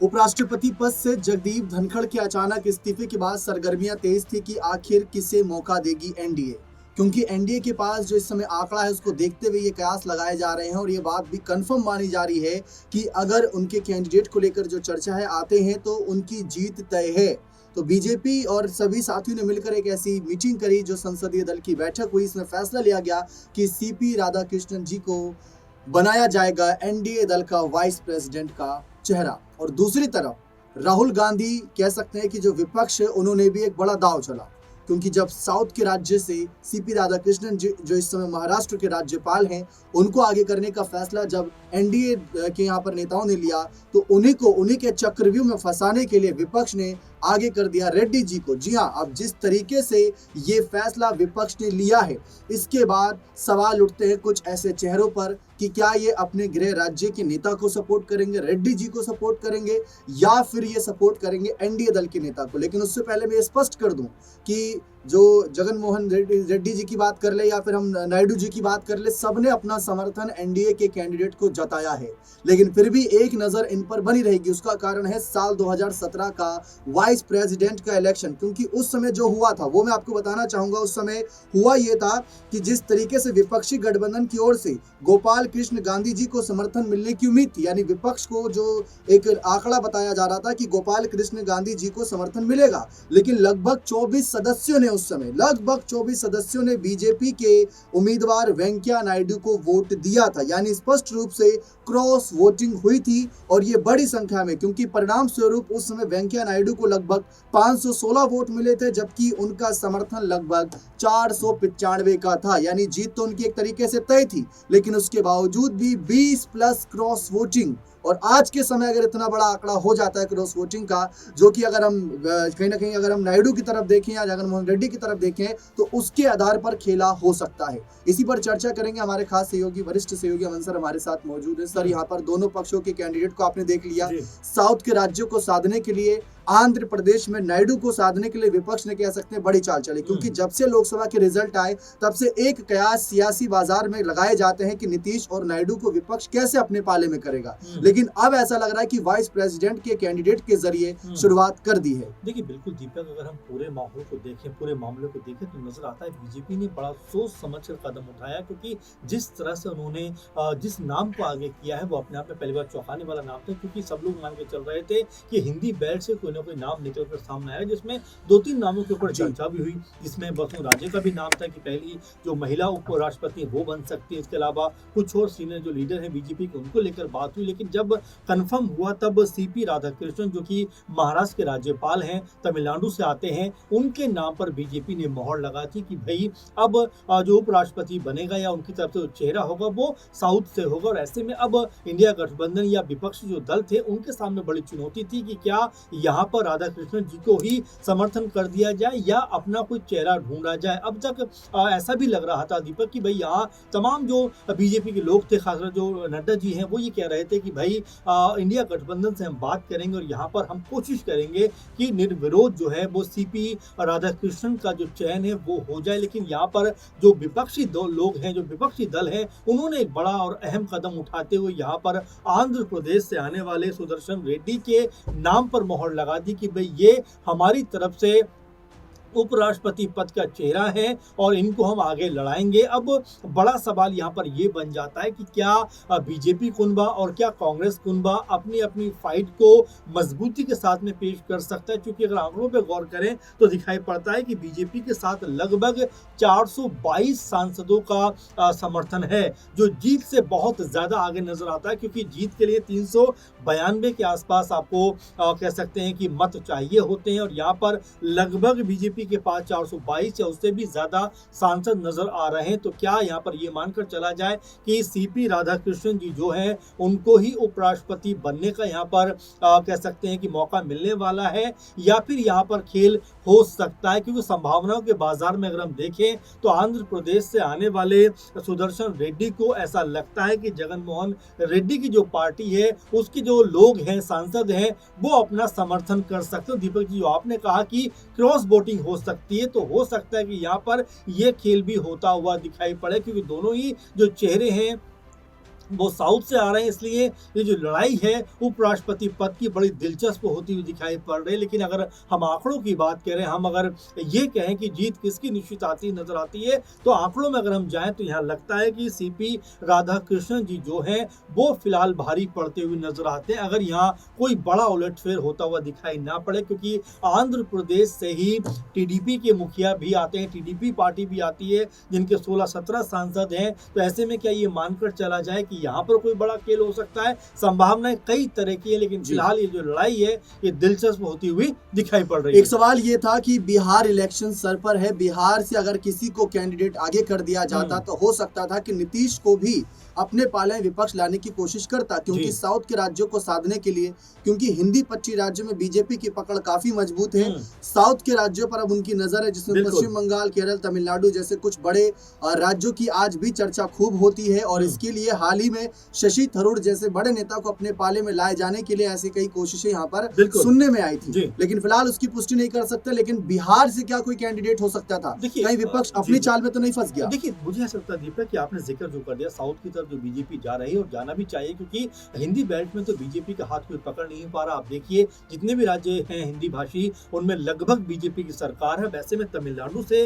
उपराष्ट्रपति पद से जगदीप धनखड़ के अचानक इस्तीफे के बाद सरगर्मियां तेज थी कि आखिर किसे मौका देगी एनडीए। क्योंकि एनडीए के पास जो इस समय आंकड़ा है उसको देखते हुए ये कयास लगाए जा रहे हैं और ये बात भी कंफर्म मानी जा रही है कि अगर उनके कैंडिडेट को लेकर जो चर्चा है आते हैं तो उनकी जीत तय है। तो बीजेपी और सभी साथियों ने मिलकर एक ऐसी मीटिंग करी, जो संसदीय दल की बैठक हुई, इसमें फैसला लिया गया कि सीपी राधाकृष्णन जी को बनाया जाएगा एनडीए दल का वाइस प्रेसिडेंट का चेहरा। और दूसरी तरफ राहुल गांधी, कह सकते हैं कि जो विपक्ष है, उन्होंने भी एक बड़ा दांव चला, क्योंकि जब साउथ के राज्य से सीपी राधाकृष्णन जी, जो इस समय महाराष्ट्र के राज्यपाल हैं, उनको आगे करने का फैसला जब एनडीए के यहाँ पर नेताओं ने लिया, तो उन्हीं के चक्रव्यूह में फंसाने के लिए विपक्ष ने आगे कर दिया रेड्डी जी को। जी हाँ, अब जिस तरीके से ये फैसला विपक्ष ने लिया है, इसके बाद सवाल उठते हैं कुछ ऐसे चेहरों पर कि क्या ये अपने गृह राज्य के नेता को सपोर्ट करेंगे, रेड्डी जी को सपोर्ट करेंगे, या फिर ये सपोर्ट करेंगे एनडीए दल के नेता को। लेकिन उससे पहले मैं स्पष्ट कर दूं कि जो जगनमोहन रेड्डी जी की बात कर ले या फिर हम नायडू जी की बात कर ले, सबने अपना समर्थन एनडीए के कैंडिडेट को जताया है। लेकिन फिर भी एक नजर इन पर बनी रहेगी। उसका कारण है साल 2017 का वाइस प्रेसिडेंट का इलेक्शन। क्योंकि उस समय जो हुआ था वो मैं आपको बताना चाहूंगा। उस समय हुआ ये था कि जिस तरीके से विपक्षी गठबंधन की ओर से गोपाल कृष्ण गांधी जी को समर्थन मिलने की उम्मीद थी, यानी विपक्ष को जो एक आंकड़ा बताया जा रहा था कि गोपाल कृष्ण गांधी जी को समर्थन मिलेगा, लेकिन लगभग 24 सदस्यों ने उस समय बीजेपी के उम्मीदवार वेंकैया नायडू को वोट दिया था। यानी स्पष्ट रूप से क्रॉस वोटिंग हुई थी, और ये बड़ी संख्या में, क्योंकि परिणाम स्वरूप उस समय वेंकैया नायडू को लगभग 516 वोट मिले थे, जबकि उनका समर्थन लगभग 495 का था। यानी जीत तो उनकी एक तरीके से तय थी, लेकिन उसके बावजूद भी 20 प्लस क्रॉस वोटिंग। और आज के समय अगर इतना बड़ा आंकड़ा हो जाता है क्रॉस वोटिंग का, जो कि अगर हम कहीं ना कहीं अगर हम नायडू की तरफ देखें या जगनमोहन रेड्डी की तरफ देखें, तो उसके आधार पर खेला हो सकता है। इसी पर चर्चा करेंगे। हमारे खास सहयोगी, वरिष्ठ सहयोगी अमन सर हमारे साथ मौजूद है। सर, यहाँ पर दोनों पक्षों के कैंडिडेट को आपने देख लिया। साउथ के राज्यों को साधने के लिए, आंध्र प्रदेश में नायडू को साधने के लिए विपक्ष ने, कह सकते हैं, बड़ी चाल चली। क्योंकि जब से लोकसभा के रिजल्ट आए, तब से एक कयास सियासी बाजार में लगाए जाते हैं कि नीतीश और नायडू को विपक्ष कैसे अपने पाले में करेगा। लेकिन अब ऐसा लग रहा है कि वाइस प्रेसिडेंट के कैंडिडेट के जरिए शुरुआत कर दी है। देखिए, बिल्कुल दीपक, अगर हम पूरे माहौल को देखें, पूरे मामले को देखें, तो नजर आता है बीजेपी ने बड़ा सोच समझ कर कदम उठाया। क्योंकि जिस तरह से उन्होंने जिस नाम को आगे किया है, वो अपने आप में पहली बार चौंकाने वाला नाम था। क्योंकि सब लोग मान के चल रहे थे कि हिंदी बेल्ट से कोई ना कोई नाम निकल कर सामने आया, जिसमें 2-3 नामों के ऊपर चर्चा भी हुई, जिसमें वसुंधरा का भी नाम था कि पहली जो महिला उपराष्ट्रपति वो बन सकती है। इसके अलावा कुछ और सीनियर जो लीडर है बीजेपी के, उनको लेकर बात हुई। लेकिन जब कंफर्म हुआ, तब सीपी राधाकृष्णन, जो कि महाराष्ट्र के राज्यपाल हैं, तमिलनाडु से आते हैं, उनके नाम पर बीजेपी ने मोहर लगा थी कि भाई अब जो उपराष्ट्रपति बनेगा या उनकी तरफ से जो चेहरा होगा वो साउथ से होगा। और ऐसे में अब इंडिया गठबंधन या विपक्षी जो दल थे, उनके सामने बड़ी चुनौती थी कि क्या यहाँ पर राधाकृष्णन जी को ही समर्थन कर दिया जाए या अपना कोई चेहरा ढूंढा जाए। अब तक ऐसा भी लग रहा था दीपक कि भाई यहाँ तमाम जो बीजेपी के लोग थे, खासकर जो नड्डा जी हैं, वो ये कह रहे थे कि भाई इंडिया गठबंधन से हम बात करेंगे और यहाँ पर हम कोशिश करेंगे कि निर्विरोध जो है वो सीपी राधाकृष्णन का जो चयन है वो हो जाए। लेकिन यहाँ पर जो विपक्षी लोग हैं, जो विपक्षी दल है, उन्होंने एक बड़ा और अहम कदम उठाते हुए यहाँ पर आंध्र प्रदेश से आने वाले सुदर्शन रेड्डी के नाम पर मोहर लगा दी कि भाई ये हमारी तरफ से उपराष्ट्रपति पद का चेहरा है और इनको हम आगे लड़ाएंगे। अब बड़ा सवाल यहाँ पर ये बन जाता है कि क्या बीजेपी कुनबा और क्या कांग्रेस कुनबा अपनी अपनी फाइट को मजबूती के साथ में पेश कर सकता है। क्योंकि अगर आंकड़ों पर गौर करें तो दिखाई पड़ता है कि बीजेपी के साथ लगभग 422 सांसदों का समर्थन है, जो जीत से बहुत ज्यादा आगे नजर आता है। क्योंकि जीत के लिए 392 के आसपास आपको कह सकते हैं कि मत चाहिए होते हैं, और यहाँ पर लगभग बीजेपी के पास 422 या उससे भी ज्यादा सांसद नजर आ रहे हैं। तो क्या यहाँ पर ये मानकर चला जाए कि सीपी राधाकृष्णन जी जो है उनको ही उपराष्ट्रपति बनने का यहाँ पर कह सकते हैं कि मौका मिलने वाला है, या फिर यहाँ पर खेल हो सकता है? क्योंकि संभावनाओं के बाजार में अगर हम देखें तो आंध्र प्रदेश से आने वाले सुदर्शन रेड्डी को ऐसा लगता है कि जगनमोहन रेड्डी की जो पार्टी है, उसके जो लोग हैं, सांसद हैं, वो अपना समर्थन कर सकते हैं। दीपक जी, जो आपने कहा कि क्रॉस वोटिंग हो सकती है, तो हो सकता है कि यहाँ पर यह खेल भी होता हुआ दिखाई पड़े। क्योंकि दोनों ही जो चेहरे हैं वो साउथ से आ रहे हैं, इसलिए ये जो लड़ाई है उपराष्ट्रपति पद की बड़ी दिलचस्प होती हुई दिखाई पड़ रही है। लेकिन अगर हम आंकड़ों की बात करें, हम अगर ये कहें कि जीत किसकी निश्चित आती नजर आती है, तो आंकड़ों में अगर हम जाएं तो यहाँ लगता है कि सीपी राधाकृष्णन जी जो हैं वो फिलहाल भारी पड़ते हुए नजर आते हैं, अगर यहाँ कोई बड़ा उलटफेर होता हुआ दिखाई ना पड़े। क्योंकि आंध्र प्रदेश से ही टीडीपी के मुखिया भी आते हैं, टीडीपी पार्टी भी आती है जिनके 16-17 सांसद हैं। तो ऐसे में क्या ये मानकर चला जाए कि यहाँ पर कोई बड़ा खेल हो सकता है? संभावनाएं कई तरह की है, लेकिन फिलहाल ये जो लड़ाई है ये दिलचस्प होती हुई दिखाई पड़ रही है। एक सवाल ये था कि बिहार इलेक्शन सर पर है, बिहार से अगर किसी को कैंडिडेट आगे कर दिया जाता तो हो सकता था कि नीतीश को भी अपने पाले में विपक्ष लाने की कोशिश करता, क्योंकि साउथ के राज्यों को साधने के लिए, क्योंकि हिंदी पट्टी राज्यों में बीजेपी की पकड़ काफी मजबूत है। साउथ के राज्यों पर अब उनकी नजर है, जिसमें पश्चिम बंगाल, केरल, तमिलनाडु जैसे कुछ बड़े राज्यों की आज भी चर्चा खूब होती है। और इसके लिए हाल ही में शशि थरूर जैसे बड़े नेता को अपने पाले में लाए जाने के लिए ऐसी कई कोशिशें यहाँ पर सुनने में आई थी, लेकिन फिलहाल उसकी पुष्टि नहीं कर सकते। लेकिन बिहार से क्या कोई कैंडिडेट हो सकता था? कहीं विपक्ष अपनी चाल में तो नहीं फंस गया? देखिए, मुझे ऐसा लगता है दीपक कि आपने जिक्र जो कर दिया, साउथ की तरफ जो बीजेपी जा रही है और जाना भी चाहिए, क्योंकि हिंदी बेल्ट में तो बीजेपी का हाथ कोई पकड़ नहीं पा रहा। आप देखिए जितने भी राज्य हैं हिंदी भाषी, उनमें लगभग बीजेपी की सरकार है। वैसे में तमिलनाडु से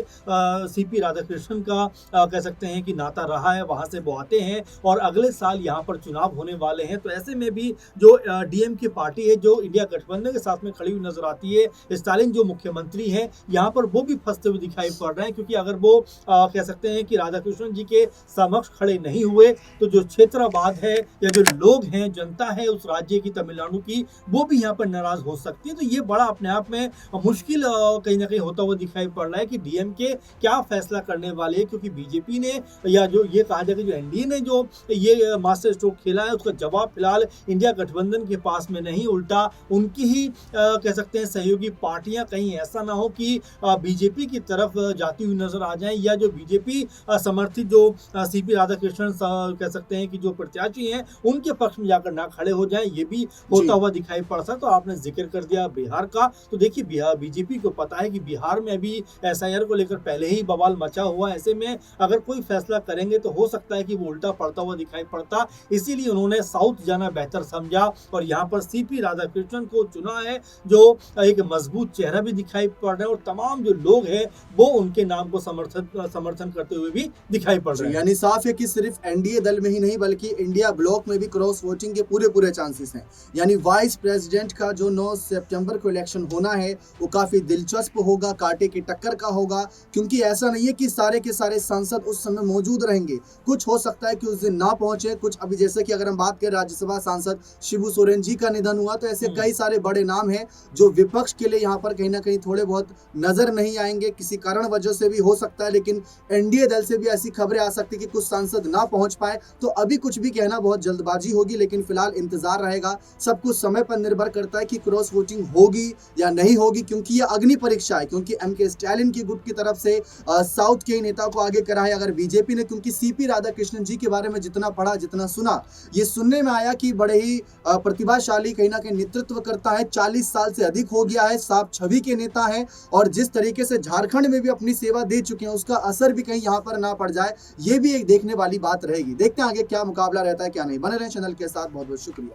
सीपी राधाकृष्णन का कह सकते हैं कि नाता रहा है, वहां से वो आते हैं और अगले साल यहाँ पर चुनाव होने वाले हैं। तो ऐसे में भी जो डीएम की पार्टी है जो इंडिया गठबंधन के साथ में खड़ी हुई नजर आती है, स्टालिन जो मुख्यमंत्री हैं यहाँ पर वो भी फंसते हुए दिखाई पड़ रहे हैं। क्योंकि अगर वो कह सकते हैं कि राधाकृष्णन जी के समक्ष खड़े नहीं हुए तो जो क्षेत्रवाद है या जो लोग हैं, जनता है उस राज्य की, तमिलनाडु की, वो भी यहाँ पर नाराज हो सकती है। तो ये बड़ा अपने आप में मुश्किल कहीं ना कहीं होता हुआ दिखाई पड़ रहा है कि डीएमके क्या फैसला करने वाले हैं। क्योंकि बीजेपी ने, या जो ये कहा जाए कि जो एनडीए ने जो ये मास्टर स्ट्रोक खेला है, उसका जवाब फिलहाल इंडिया गठबंधन के पास में नहीं, उल्टा उनकी ही कह सकते हैं सहयोगी पार्टियां, कहीं ऐसा ना हो कि बीजेपी की तरफ जाती हुई नजर आ जाएं, या जो बीजेपी समर्थित जो सीपी राधाकृष्णन कह सकते हैं कि जो प्रत्याशी हैं उनके पक्ष में जाकर ना खड़े हो जाएं, ये भी होता हुआ दिखाई पड़ सकता। तो आपने जिक्र कर दिया बिहार का, तो देखिए बिहार बीजेपी को पता है कि बिहार में अभी एसआईआर को लेकर पहले ही बवाल मचा हुआ है। ऐसे में अगर कोई फैसला करेंगे तो हो सकता है कि वो उल्टा पड़ता हुआ दिखाई पड़ता, इसीलिए उन्होंने साउथ जाना बेहतर समझा और यहाँ पर सीपी राधाकृष्णन को चुना है, जो एक मजबूत चेहरा भी दिखाई पड़ रहा है और तमाम जो लोग हैं वो उनके नाम को समर्थन करते हुए भी दिखाई पड़ रहे हैं। यानी साफ है कि सिर्फ एनडीए दल में ही नहीं बल्कि इंडिया ब्लॉक में भी क्रॉस वोटिंग के पूरे चांसेस हैं। यानी वाइस प्रेसिडेंट का जो 9 सितंबर को इलेक्शन होना है वो काफी दिलचस्प होगा, कांटे की टक्कर का होगा, क्योंकि ऐसा नहीं है कि सारे के सारे सांसद उस समय मौजूद रहेंगे। कुछ हो सकता है कि उस दिन ना पहुंचे, कुछ अभी जैसे कि अगर हम बात करें राज्यसभा सांसद शिबू सोरेन जी का निधन हुआ, तो ऐसे कई सारे बड़े नाम हैं जो विपक्ष के लिए यहाँ पर कहीं ना कहीं थोड़े बहुत नजर नहीं आएंगे, किसी कारण वजह से भी हो सकता है। लेकिन एनडीए दल से भी ऐसी खबरें आ सकती कि कुछ सांसद ना पहुंच पाए, तो अभी कुछ भी कहना बहुत जल्दबाजी होगी। लेकिन फिलहाल इंतजार रहेगा, सब कुछ समय पर निर्भर करता है कि क्रॉस वोटिंग होगी या नहीं होगी, क्योंकि यह अग्नि परीक्षा है। क्योंकि एमके स्टालिन की गुट की तरफ से साउथ के नेता को आगे करा है अगर बीजेपी ने, क्योंकि सीपी राधाकृष्णन जी के बारे में जितना पढ़ा, जितना सुना, ये सुनने में आया कि बड़े ही प्रतिभाशाली, कहीं ना कहीं नेतृत्व करता है, 40 साल से अधिक हो गया है, साफ छवि के नेता है और जिस तरीके से झारखंड में भी अपनी सेवा दे चुके हैं उसका असर भी कहीं यहाँ पर ना पड़ जाए, ये भी एक देखने वाली बात रहेगी। देखते हैं आगे क्या मुकाबला रहता है क्या नहीं। बने रहें चैनल के साथ, बहुत बहुत शुक्रिया।